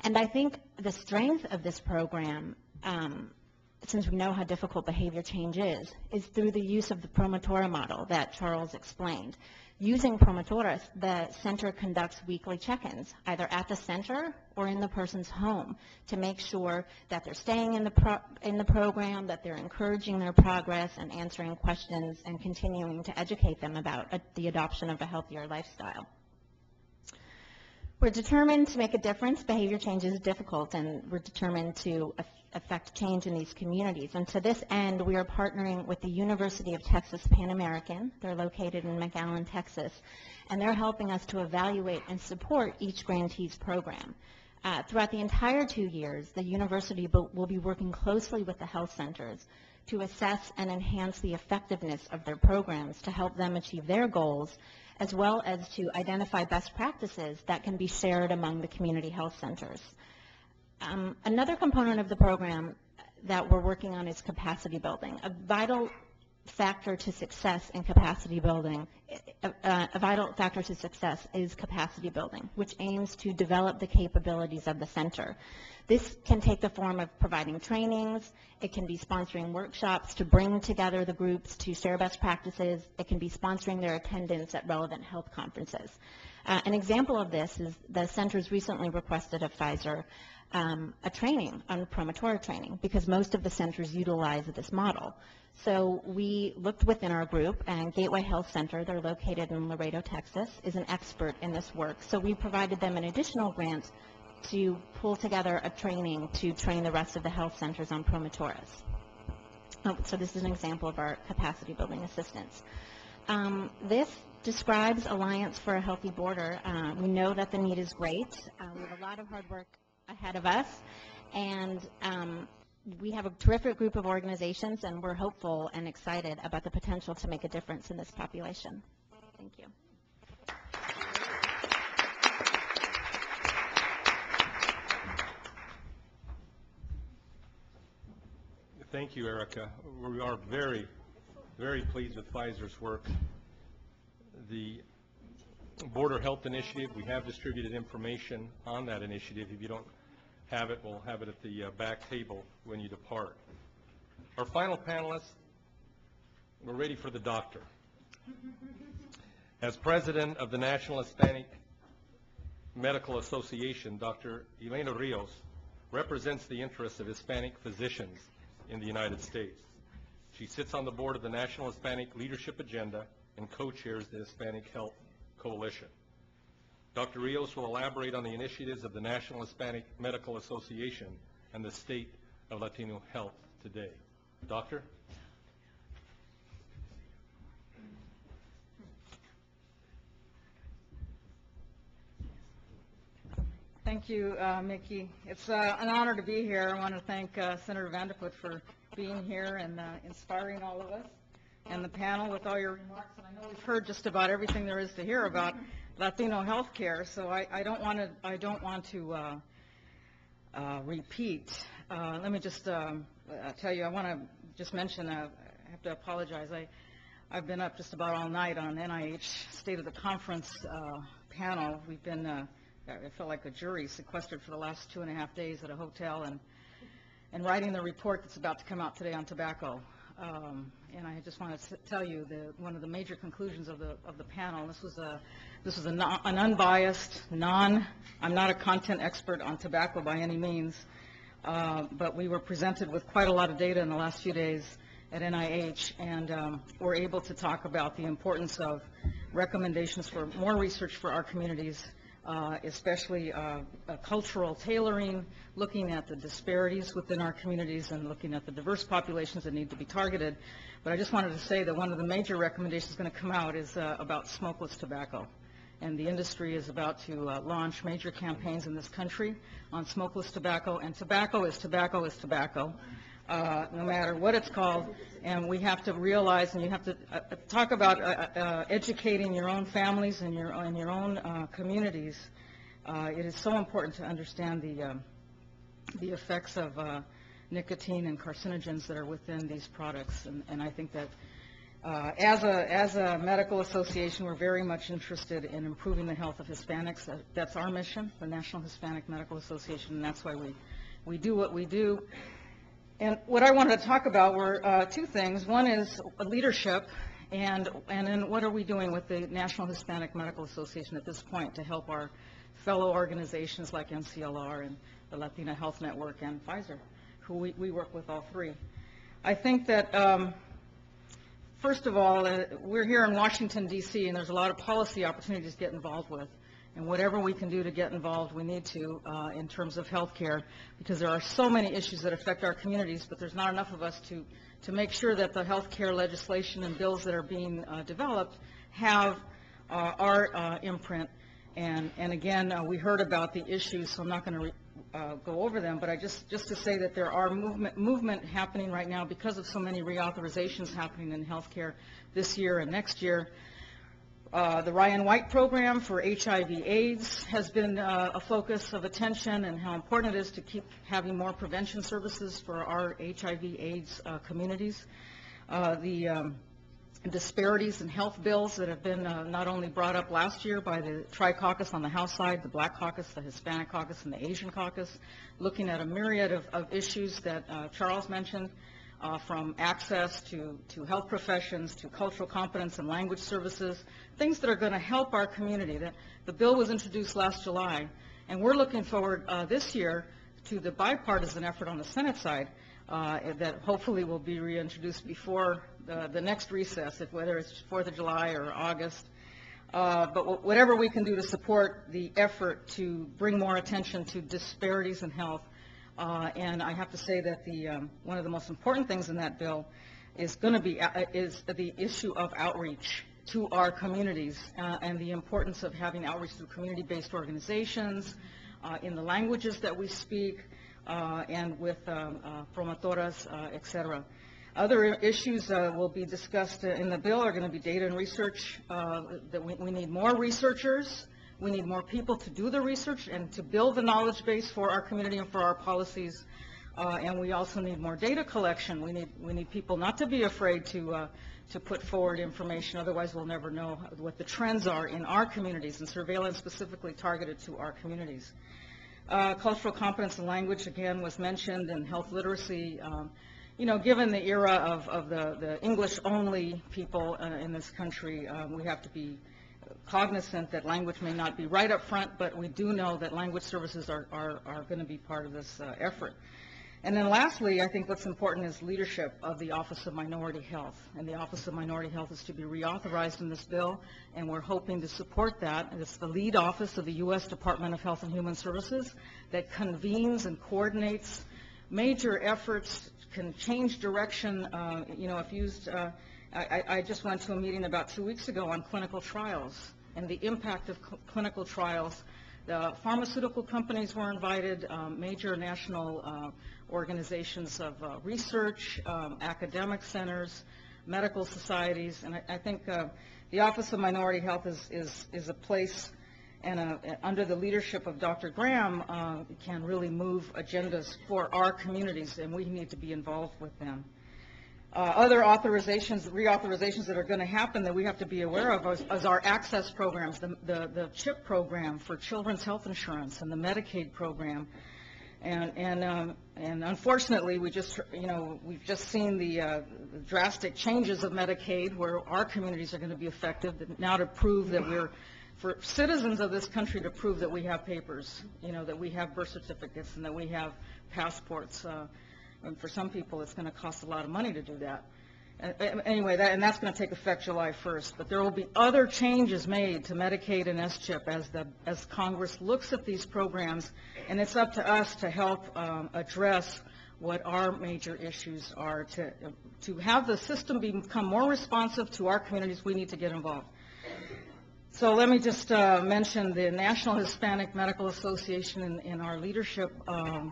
And I think the strength of this program, since we know how difficult behavior change is through the use of the Promotora model that Charles explained. Using Promotoras, the center conducts weekly check-ins, either at the center or in the person's home, to make sure that they're staying in the program, that they're encouraging their progress and answering questions and continuing to educate them about the adoption of a healthier lifestyle. We're determined to make a difference. Behavior change is difficult, and we're determined to affect change in these communities. And to this end, we are partnering with the University of Texas Pan American. They're located in McAllen, Texas, and they're helping us to evaluate and support each grantee's program. Throughout the entire 2 years, the university will be working closely with the health centers to assess and enhance the effectiveness of their programs to help them achieve their goals, as well as to identify best practices that can be shared among the community health centers. Another component of the program that we're working on is capacity building. A vital factor to success in capacity building, is capacity building, which aims to develop the capabilities of the center. This can take the form of providing trainings. It can be sponsoring workshops to bring together the groups to share best practices. It can be sponsoring their attendance at relevant health conferences. An example of this is the centers recently requested of Pfizer a training on Promotora training, because most of the centers utilize this model. So we looked within our group, and Gateway Health Center, they're located in Laredo, Texas, is an expert in this work. So we provided them an additional grant to pull together a training to train the rest of the health centers on Promotoras. So this is an example of our capacity building assistance. This describes Alliance for a Healthy Border. We know that the need is great. We have a lot of hard work ahead of us, and we have a terrific group of organizations, and we're hopeful and excited about the potential to make a difference in this population. Thank you. Thank you, Erica. We are very, very pleased with Pfizer's work. The Border Health Initiative, we have distributed information on that initiative. If you don't have it, we'll have it at the back table when you depart. Our final panelist, we're ready for the doctor. As president of the National Hispanic Medical Association, Dr. Elena Rios represents the interests of Hispanic physicians in the United States. She sits on the board of the National Hispanic Leadership Agenda and co-chairs the Hispanic Health Coalition. Dr. Rios will elaborate on the initiatives of the National Hispanic Medical Association and the state of Latino health today. Doctor? Thank you, Mickey. It's an honor to be here. I want to thank Senator Vanderput for being here and inspiring all of us and the panel with all your remarks. And I know we've heard just about everything there is to hear about Latino health care, so I don't want to repeat. Let me just tell you, I want to just mention, I have to apologize. I've been up just about all night on NIH State of the Conference panel. We've been, I felt like a jury sequestered for the last 2.5 days at a hotel and writing the report that's about to come out today on tobacco. And I just want to tell you one of the major conclusions of the panel. This was an unbiased, I'm not a content expert on tobacco by any means, but we were presented with quite a lot of data in the last few days at NIH, and we're able to talk about the importance of recommendations for more research for our communities, especially cultural tailoring, looking at the disparities within our communities and looking at the diverse populations that need to be targeted. But I just wanted to say that one of the major recommendations going to come out is about smokeless tobacco. And the industry is about to launch major campaigns in this country on smokeless tobacco. And tobacco is tobacco is tobacco, no matter what it's called. And we have to realize, and you have to talk about educating your own families and your own communities. It is so important to understand the effects of nicotine and carcinogens that are within these products. And I think that as a medical association, we're very much interested in improving the health of Hispanics. That's our mission, the National Hispanic Medical Association, and that's why we do what we do. And what I wanted to talk about were two things. One is leadership, and then what are we doing with the National Hispanic Medical Association at this point to help our fellow organizations like NCLR and the Latina Health Network and Pfizer, who we work with all three. I think that, first of all, we're here in Washington, D.C., and there's a lot of policy opportunities to get involved with. And whatever we can do to get involved, we need to in terms of health care, because there are so many issues that affect our communities, but there's not enough of us to make sure that the health care legislation and bills that are being developed have our imprint. And again, we heard about the issues, so I'm not going to go over them, but just to say that there are movement happening right now because of so many reauthorizations happening in health care this year and next year. The Ryan White program for HIV/AIDS has been a focus of attention, and how important it is to keep having more prevention services for our HIV/AIDS communities. The disparities in health bills that have been not only brought up last year by the Tri-Caucus on the House side, the Black Caucus, the Hispanic Caucus, and the Asian Caucus, looking at a myriad of issues that Charles mentioned, from access to health professions, to cultural competence and language services, things that are going to help our community. The bill was introduced last July, and we're looking forward this year to the bipartisan effort on the Senate side that hopefully will be reintroduced before the next recess, whether it's 4th of July or August. But whatever we can do to support the effort to bring more attention to disparities in health. And I have to say that one of the most important things in that bill is going to be the issue of outreach to our communities and the importance of having outreach through community-based organizations in the languages that we speak and with promotoras, et cetera. Other issues will be discussed in the bill are going to be data and research, that we need more researchers. We need more people to do the research and to build the knowledge base for our community and for our policies. And we also need more data collection. We need people not to be afraid to put forward information. Otherwise, we'll never know what the trends are in our communities, and surveillance specifically targeted to our communities. Cultural competence and language, again, was mentioned, and health literacy. You know, given the era of the English-only people in this country, we have to be cognizant that language may not be right up front, but we do know that language services are going to be part of this effort. And then lastly, I think what's important is leadership of the Office of Minority Health. And the Office of Minority Health is to be reauthorized in this bill, and we're hoping to support that. It's the lead office of the U.S. Department of Health and Human Services that convenes and coordinates major efforts, can change direction, if used. I just went to a meeting about 2 weeks ago on clinical trials and the impact of clinical trials. The pharmaceutical companies were invited, major national organizations of research, academic centers, medical societies, and I think the Office of Minority Health is a place, and under the leadership of Dr. Graham, can really move agendas for our communities, and we need to be involved with them. Other reauthorizations that are going to happen that we have to be aware of is our access programs, the CHIP program for children's health insurance and the Medicaid program. And unfortunately, we've just seen the drastic changes of Medicaid where our communities are going to be affected. Now to prove that for citizens of this country to prove that we have papers, that we have birth certificates and that we have passports. And for some people, it's going to cost a lot of money to do that. Anyway, that's going to take effect July 1st. But there will be other changes made to Medicaid and SCHIP as Congress looks at these programs, and it's up to us to help address what our major issues are. To have the system become more responsive to our communities, we need to get involved. So let me just mention the National Hispanic Medical Association in our leadership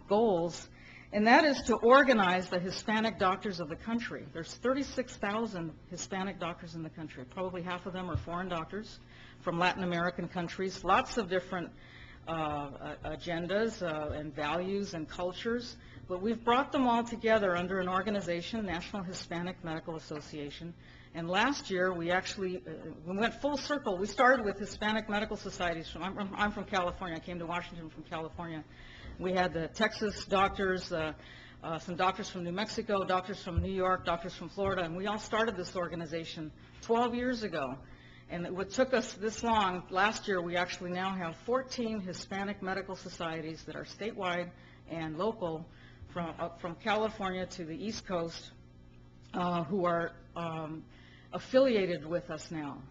goals. And that is to organize the Hispanic doctors of the country. There's 36,000 Hispanic doctors in the country. Probably half of them are foreign doctors from Latin American countries. Lots of different agendas and values and cultures. But we've brought them all together under an organization, National Hispanic Medical Association. And last year, we actually we went full circle. We started with Hispanic medical societies. I'm from California. I came to Washington from California. We had the Texas doctors, some doctors from New Mexico, doctors from New York, doctors from Florida, and we all started this organization 12 years ago. And what took us this long, last year we actually now have 14 Hispanic medical societies that are statewide and local from California to the East Coast who are affiliated with us now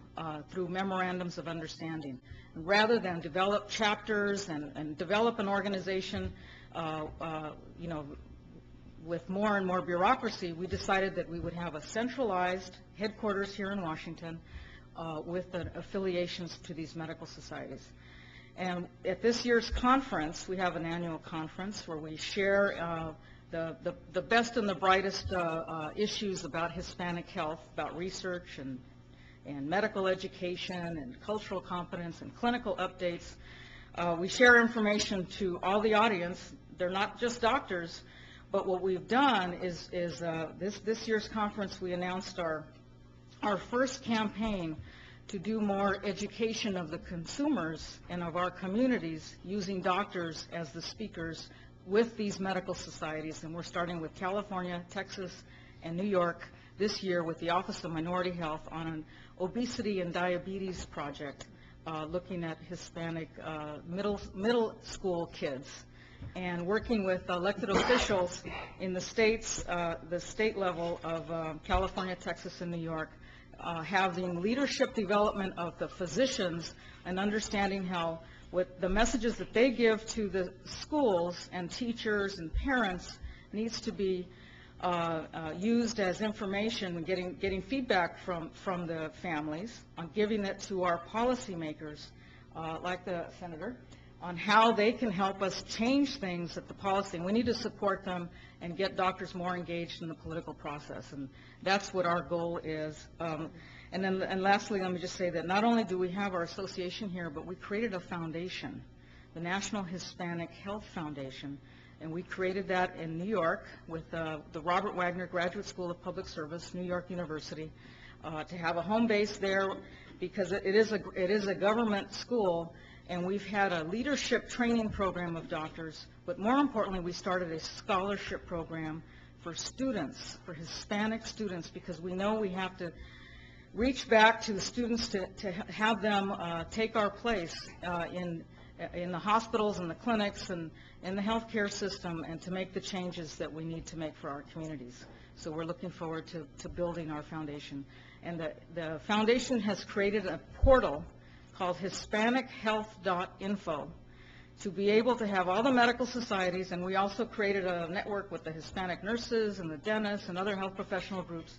through memorandums of understanding. Rather than develop chapters and develop an organization, with more and more bureaucracy, we decided that we would have a centralized headquarters here in Washington with affiliations to these medical societies. And at this year's conference, we have an annual conference where we share the best and the brightest issues about Hispanic health, about research and medical education and cultural competence and clinical updates. We share information to all the audience. They're not just doctors, but what we've done is this year's conference we announced our first campaign to do more education of the consumers and of our communities using doctors as the speakers with these medical societies. And we're starting with California, Texas, and New York this year with the Office of Minority Health on an obesity and diabetes project looking at Hispanic middle school kids, and working with elected officials in the states, the state level of California, Texas, and New York, having leadership development of the physicians and understanding how what the messages that they give to the schools and teachers and parents needs to be used as information and getting feedback from the families on giving it to our policymakers, like the senator, on how they can help us change things at the policy. And we need to support them and get doctors more engaged in the political process. And that's what our goal is. And lastly, let me just say that not only do we have our association here, but we created a foundation, the National Hispanic Health Foundation. And we created that in New York with the Robert Wagner Graduate School of Public Service, New York University, to have a home base there because it is a government school, and we've had a leadership training program of doctors, but more importantly, we started a scholarship program for students, for Hispanic students, because we know we have to reach back to the students to have them take our place in the hospitals and the clinics and in the healthcare system, and to make the changes that we need to make for our communities. So we're looking forward to building our foundation. And the foundation has created a portal called HispanicHealth.info to be able to have all the medical societies, and we also created a network with the Hispanic nurses and the dentists and other health professional groups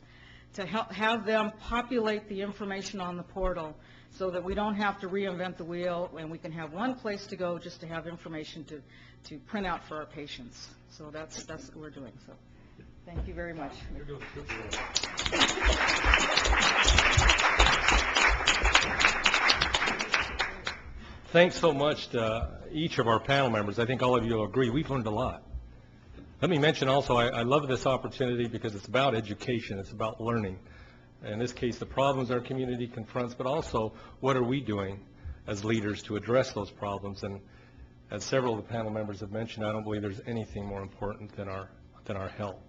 to have them populate the information on the portal so that we don't have to reinvent the wheel, and we can have one place to go just to have information to print out for our patients. So that's what we're doing. So thank you very much. Thanks so much to each of our panel members. I think all of you will agree, we've learned a lot. Let me mention also, I love this opportunity because it's about education, it's about learning. In this case, the problems our community confronts, but also what are we doing as leaders to address those problems. And as several of the panel members have mentioned, I don't believe there's anything more important than our health.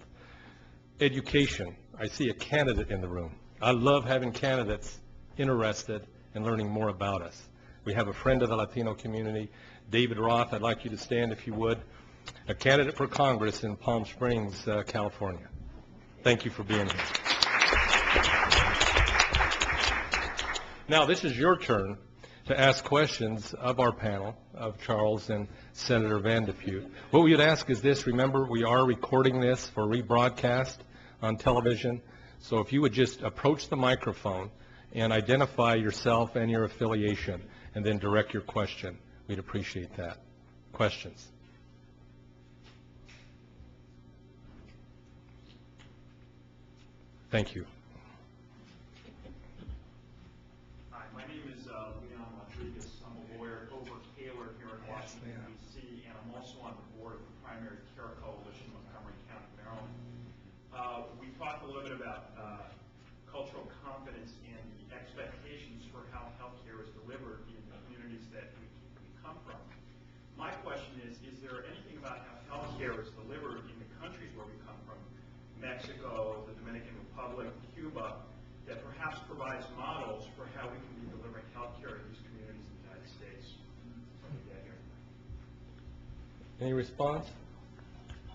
Education. I see a candidate in the room. I love having candidates interested in learning more about us. We have a friend of the Latino community, David Roth. I'd like you to stand if you would. A candidate for Congress in Palm Springs, California. Thank you for being here. Now, this is your turn to ask questions of our panel, of Charles and Senator Van de Putte. What we would ask is this. Remember, we are recording this for rebroadcast on television. So if you would just approach the microphone and identify yourself and your affiliation, and then direct your question, we'd appreciate that. Questions? Thank you. Hi, my name is Leon Rodriguez. I'm a lawyer over Taylor here in Washington, D.C., and I'm also on the board of the Primary Care Coalition in Montgomery County, Maryland. We talked a little bit about cultural competence and the expectations for how healthcare is delivered in the communities that we come from. My question is there anything about how healthcare is delivered in the countries where we come from, Mexico, the Dominican Republic, Cuba, that perhaps provides models for how we can be delivering healthcare in these communities in the United States when we get here? Any response?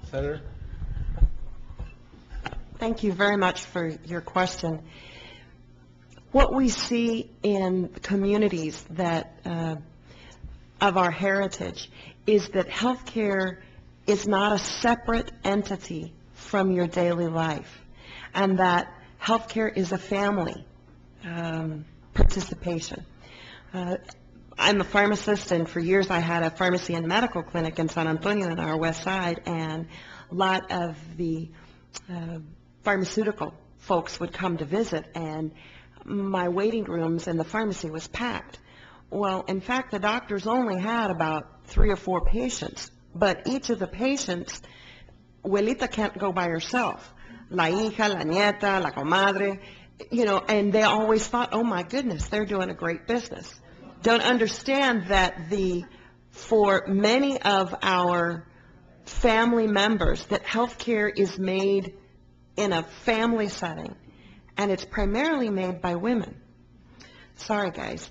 Senator? Thank you very much for your question. What we see in communities that of our heritage is that healthcare is not a separate entity from your daily life, and that healthcare is a family participation. I'm a pharmacist, and for years I had a pharmacy and medical clinic in San Antonio on our west side, and a lot of the pharmaceutical folks would come to visit, and my waiting rooms in the pharmacy was packed. Well, in fact, the doctors only had about 3 or 4 patients, but each of the patients, abuelita can't go by herself. La hija, la nieta, la comadre, you know, and they always thought, oh my goodness, they're doing a great business. Don't understand that for many of our family members, that healthcare is made in a family setting, and it's primarily made by women. Sorry, guys.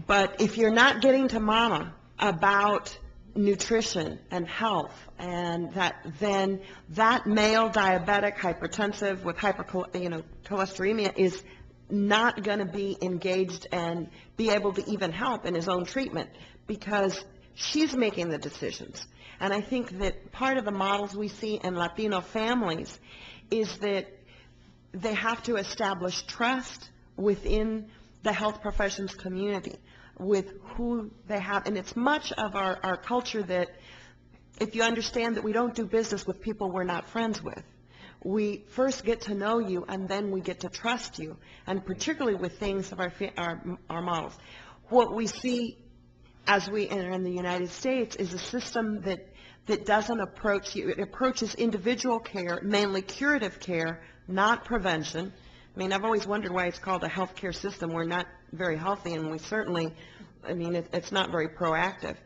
But if you're not getting to mama about nutrition and health, and then that male diabetic, hypertensive with cholesteremia is not going to be engaged and be able to even help in his own treatment because she's making the decisions. And I think that part of the models we see in Latino families is that they have to establish trust within the health professions community with who they have. And it's much of our culture that if you understand that we don't do business with people we're not friends with. We first get to know you, and then we get to trust you, and particularly with things of our models. What we see as we enter in the United States is a system that doesn't approach you. It approaches individual care, mainly curative care, not prevention. I mean, I've always wondered why it's called a healthcare system. We're not very healthy, and we certainly, it's not very proactive.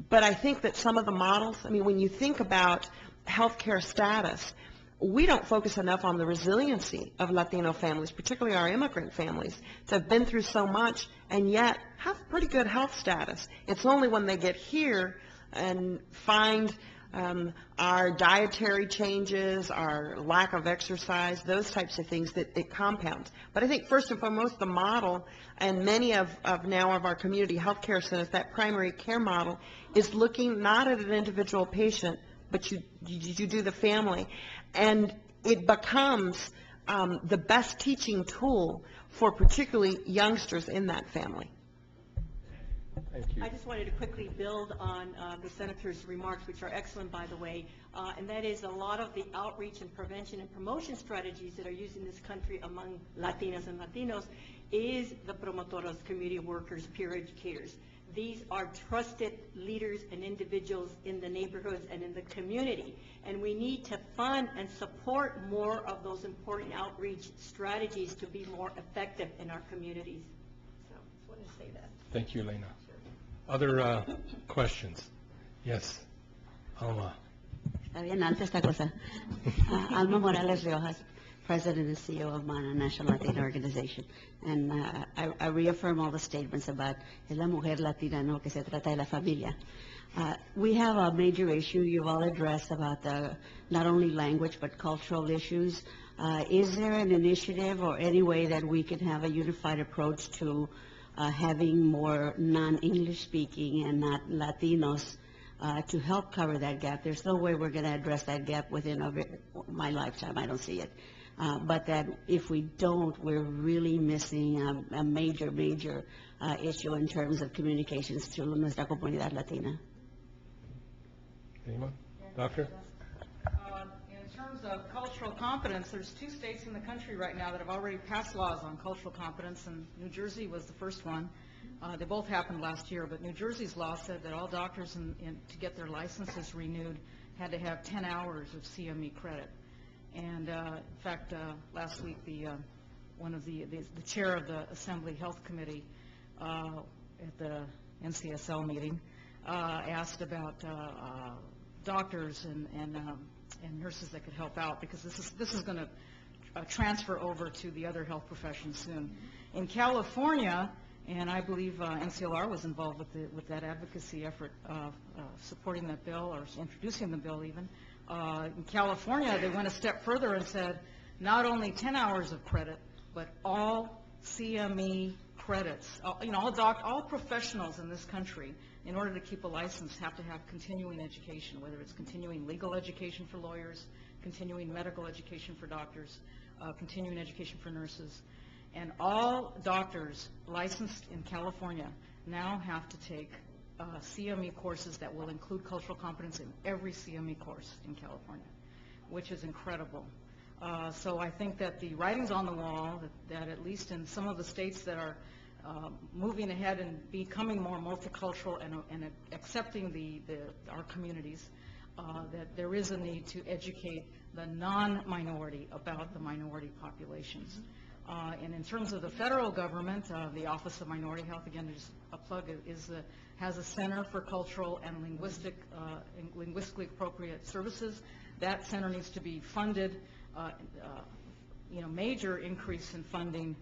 But I think that some of the models, when you think about healthcare status, we don't focus enough on the resiliency of Latino families, particularly our immigrant families, that have been through so much and yet have pretty good health status. It's only when they get here and find our dietary changes, our lack of exercise, those types of things, that it compounds. But I think first and foremost, the model, and many of our community health care centers, that primary care model is looking not at an individual patient, but you do the family. And it becomes the best teaching tool for particularly youngsters in that family. Thank you. I just wanted to quickly build on the Senator's remarks, which are excellent, by the way, and that is a lot of the outreach and prevention and promotion strategies that are used in this country among Latinas and Latinos is the promotoras, community workers, peer educators. These are trusted leaders and individuals in the neighborhoods and in the community, and we need to fund and support more of those important outreach strategies to be more effective in our communities. So I just wanted to say that. Thank you, Elena. Other questions? Yes, Alma. Está bien alta esta cosa. Alma Morales Riojas, President and CEO of MANA, National Latino Organization. And I reaffirm all the statements about es la mujer latina, no, que se trata de la familia. We have a major issue you've all addressed about the not only language but cultural issues. Is there an initiative or any way that we can have a unified approach to having more non-English speaking and not Latinos to help cover that gap? There's no way we're going to address that gap within my lifetime. I don't see it. But that if we don't, we're really missing a major, major issue in terms of communications to nuestra comunidad latina. Anyone? Doctor? In terms of cultural competence, there's 2 states in the country right now that have already passed laws on cultural competence, and New Jersey was the first one. They both happened last year, but New Jersey's law said that all doctors to get their licenses renewed had to have 10 hours of CME credit. And in fact, last week, the chair of the Assembly Health Committee at the NCSL meeting asked about doctors and nurses that could help out, because this is going to transfer over to the other health professions soon. In California, and I believe NCLR was involved with that advocacy effort of supporting that bill, or introducing the bill even. In California, they went a step further and said not only 10 hours of credit, but all CME credits. All professionals in this country, in order to keep a license, have to have continuing education, whether it's continuing legal education for lawyers, continuing medical education for doctors, continuing education for nurses. And all doctors licensed in California now have to take CME courses that will include cultural competence in every CME course in California, which is incredible. So I think that the writing's on the wall, that at least in some of the states that are moving ahead and becoming more multicultural and accepting our communities, that there is a need to educate the non-minority about the minority populations. And in terms of the federal government, the Office of Minority Health, again, just a plug, has a Center for Cultural and Linguistically Appropriate Services. That center needs to be funded, major increase in funding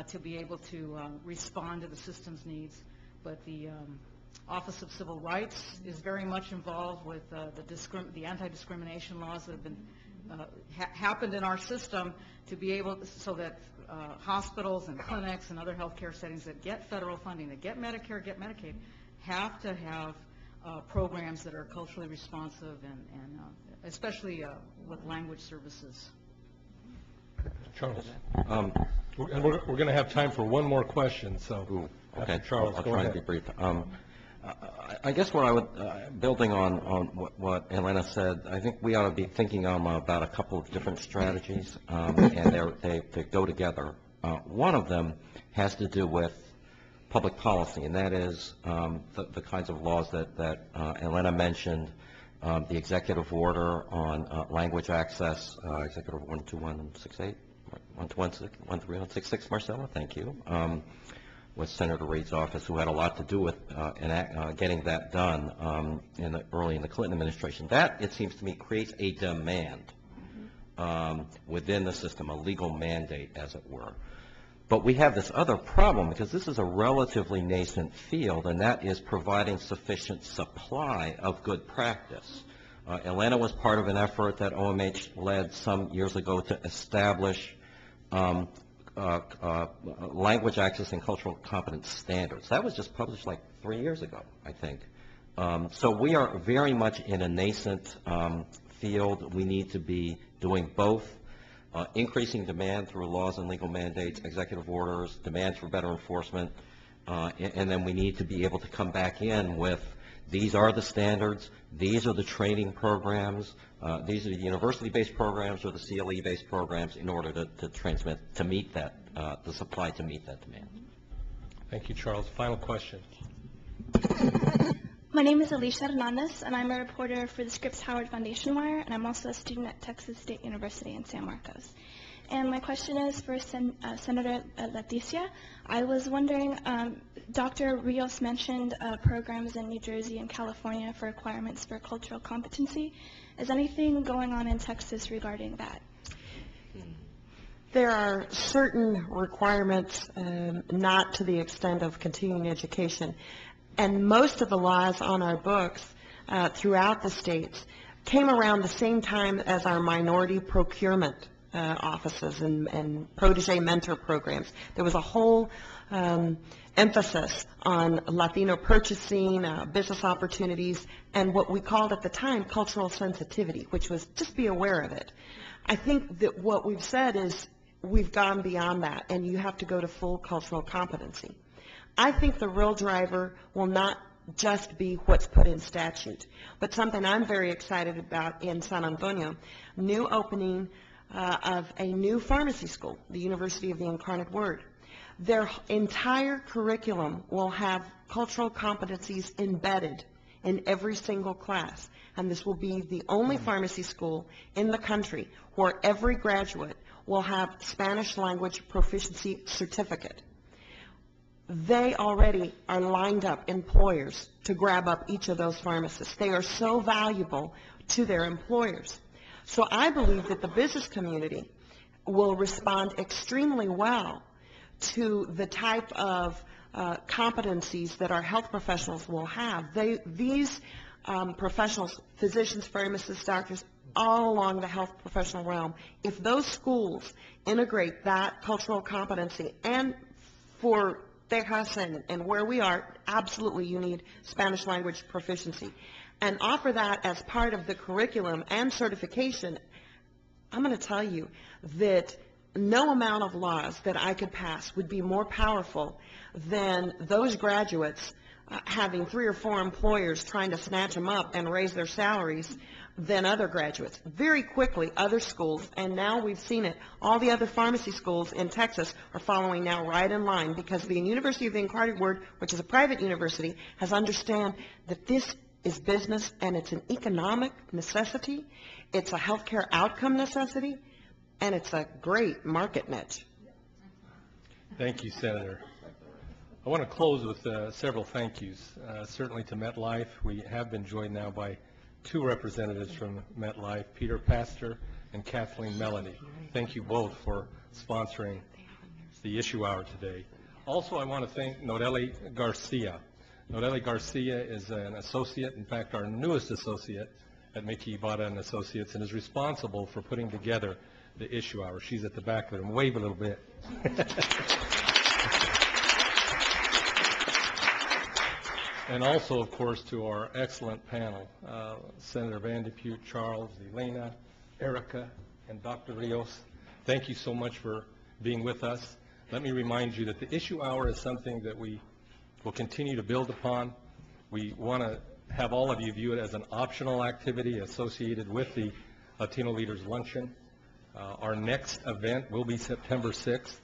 to be able to respond to the system's needs. But the Office of Civil Rights is very much involved with the anti-discrimination laws that have been happened in our system, to be able so that hospitals and clinics and other healthcare settings that get federal funding, that get Medicare, get Medicaid, have to have programs that are culturally responsive and especially with language services. Charles. And we're going to have time for one more question, so Okay, Charles, I'll go try ahead. and be brief. I guess what I would, building on what Elena said, I think we ought to be thinking about a couple of different strategies, and they go together. One of them has to do with public policy, and that is the kinds of laws that Elena mentioned, the executive order on language access, Executive Order 12168, 13166, Marcella, thank you, with Senator Reid's office, who had a lot to do with getting that done early in the Clinton administration. That, it seems to me, creates a demand within the system, a legal mandate, as it were. But we have this other problem, because this is a relatively nascent field, and that is providing sufficient supply of good practice. Atlanta was part of an effort that OMH led some years ago to establish language access and cultural competence standards. That was just published like 3 years ago, I think. So we are very much in a nascent field. We need to be doing both. Increasing demand through laws and legal mandates, executive orders, demands for better enforcement, and then we need to be able to come back in with, these are the standards, these are the training programs, these are the university-based programs or the CLE-based programs in order to meet that, the supply to meet that demand. Thank you, Charles. Final question. My name is Alicia Hernandez, and I'm a reporter for the Scripps Howard Foundation Wire, and I'm also a student at Texas State University in San Marcos. And my question is for Senator Leticia. I was wondering, Dr. Rios mentioned programs in New Jersey and California for requirements for cultural competency. Is anything going on in Texas regarding that? There are certain requirements, not to the extent of continuing education. And most of the laws on our books throughout the states came around the same time as our minority procurement offices and protege mentor programs. There was a whole emphasis on Latino purchasing, business opportunities, and what we called at the time cultural sensitivity, which was just be aware of it. I think that what we've said is we've gone beyond that, and you have to go to full cultural competency. I think the real driver will not just be what's put in statute, but something I'm very excited about in San Antonio, new opening of a new pharmacy school, the University of the Incarnate Word. Their entire curriculum will have cultural competencies embedded in every single class, and this will be the only pharmacy school in the country where every graduate will have Spanish language proficiency certificate. They already are lined up, employers, to grab up each of those pharmacists. They are so valuable to their employers. So I believe that the business community will respond extremely well to the type of competencies that our health professionals will have. These professionals, physicians, pharmacists, doctors, all along the health professional realm, if those schools integrate that cultural competency, and for Texas and where we are, absolutely you need Spanish language proficiency, and offer that as part of the curriculum and certification, I'm going to tell you that no amount of laws that I could pass would be more powerful than those graduates having 3 or 4 employers trying to snatch them up and raise their salaries than other graduates. Very quickly, other schools, and now we've seen it, all the other pharmacy schools in Texas are following now right in line, because the University of the Incarnate Word, which is a private university, has understand that this is business and it's an economic necessity, it's a healthcare outcome necessity, and it's a great market niche. Thank you, Senator. I want to close with several thank yous. Certainly to MetLife. We have been joined now by 2 representatives from MetLife, Peter Pastor and Kathleen Melanie. Thank you both for sponsoring the issue hour today. Also, I want to thank Noreli Garcia. Noreli Garcia is an associate, in fact, our newest associate at Mickey Ibarra and Associates, and is responsible for putting together the issue hour. She's at the back of the room. Wave a little bit. And also, of course, to our excellent panel, Senator Van de Putte, Charles, Elena, Erica, and Dr. Rios. Thank you so much for being with us. Let me remind you that the issue hour is something that we will continue to build upon. We want to have all of you view it as an optional activity associated with the Latino Leaders Luncheon. Our next event will be September 6th.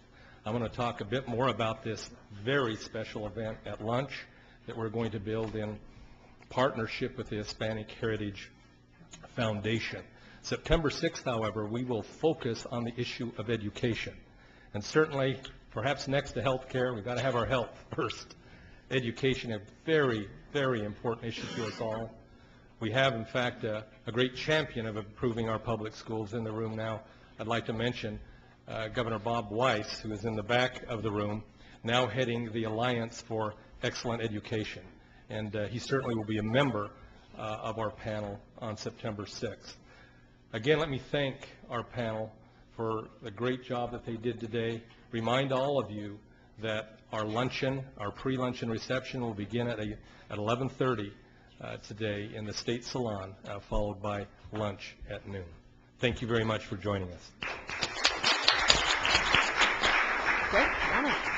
I'm going to talk a bit more about this very special event at lunch that we're going to build in partnership with the Hispanic Heritage Foundation. September 6th, however, we will focus on the issue of education. And certainly, perhaps next to health care, we've got to have our health first. Education, a very, very important issue to us all. We have, in fact, a great champion of improving our public schools in the room now. I'd like to mention Governor Bob Weiss, who is in the back of the room, now heading the Alliance for Excellent Education. And he certainly will be a member of our panel on September 6th. Again, let me thank our panel for the great job that they did today. Remind all of you that our luncheon, our pre-luncheon reception will begin at 11:30 today in the State Salon, followed by lunch at noon. Thank you very much for joining us. Great, Anna.